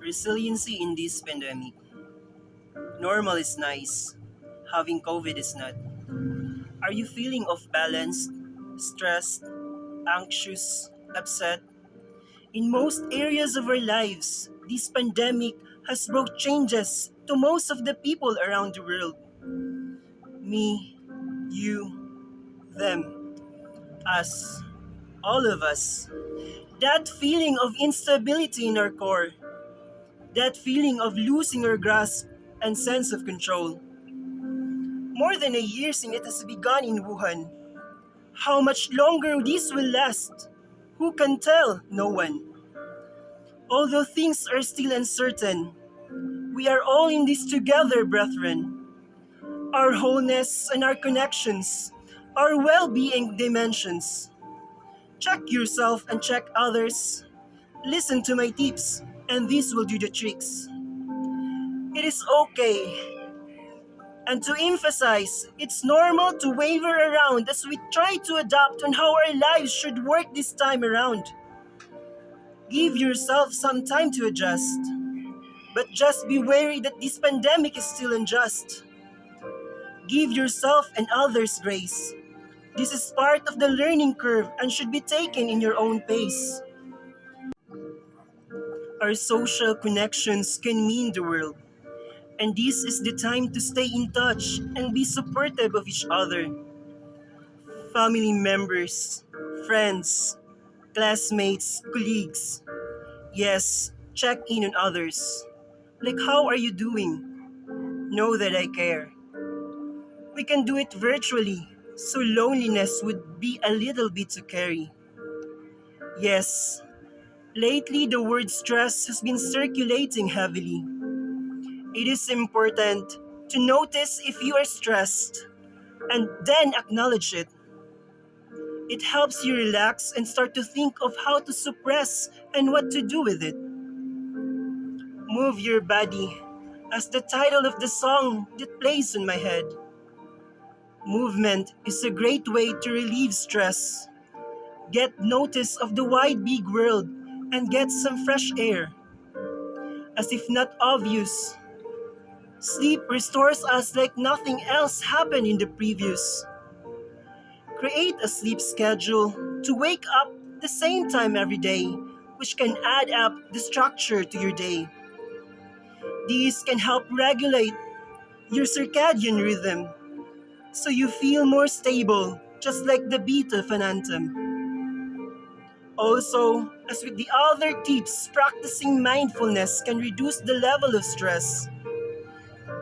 Resiliency in this pandemic. Normal is nice. Having COVID is not. Are you feeling off balance, stressed, anxious, upset? In most areas of our lives, this pandemic has brought changes to most of the people around the world. Me, you, them, us, all of us. That feeling of instability in our core, that feeling of losing our grasp and sense of control. More than a year since it has begun in Wuhan. How much longer this will last? Who can tell? No one. Although things are still uncertain, we are all in this together, brethren. Our wholeness and our connections, our well being dimensions. Check yourself and check others. Listen to my tips, and this will do the tricks. It is okay. And to emphasize, it's normal to waver around as we try to adapt on how our lives should work this time around. Give yourself some time to adjust. But just be wary that this pandemic is still unjust. Give yourself and others grace. This is part of the learning curve and should be taken in your own pace. Our social connections can mean the world. And this is the time to stay in touch and be supportive of each other. Family members, friends, classmates, colleagues. Yes, check in on others. Like, how are you doing? Know that I care. We can do it virtually, so loneliness would be a little bit to carry. Yes, lately the word stress has been circulating heavily. It is important to notice if you are stressed and then acknowledge it. It helps you relax and start to think of how to suppress and what to do with it. Move your body, as the title of the song that plays in my head. Movement is a great way to relieve stress. Get notice of the wide big world and get some fresh air. As if not obvious, sleep restores us like nothing else happened in the previous. Create a sleep schedule to wake up the same time every day, which can add up the structure to your day. These can help regulate your circadian rhythm so you feel more stable, just like the beat of an anthem. Also, as with the other tips, practicing mindfulness can reduce the level of stress.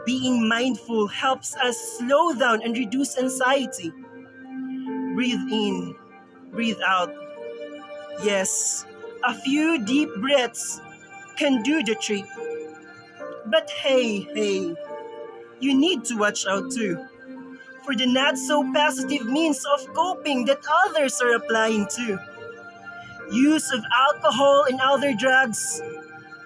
Being mindful helps us slow down and reduce anxiety. Breathe in, breathe out. Yes, a few deep breaths can do the trick. But hey, you need to watch out too for the not so positive means of coping that others are applying too. Use of alcohol and other drugs,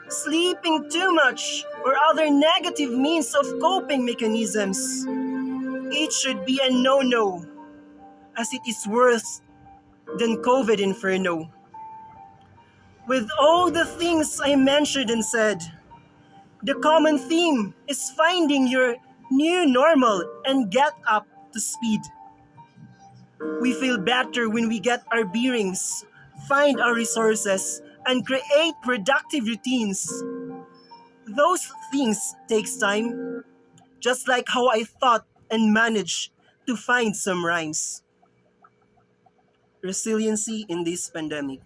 sleeping too much, or other negative means of coping mechanisms. It should be a no-no, as it is worse than COVID inferno. With all the things I mentioned and said, the common theme is finding your new normal and get up to speed. We feel better when we get our bearings, find our resources, and create productive routines. Those things takes time, just like how I thought and managed to find some rhymes. Resiliency in this pandemic.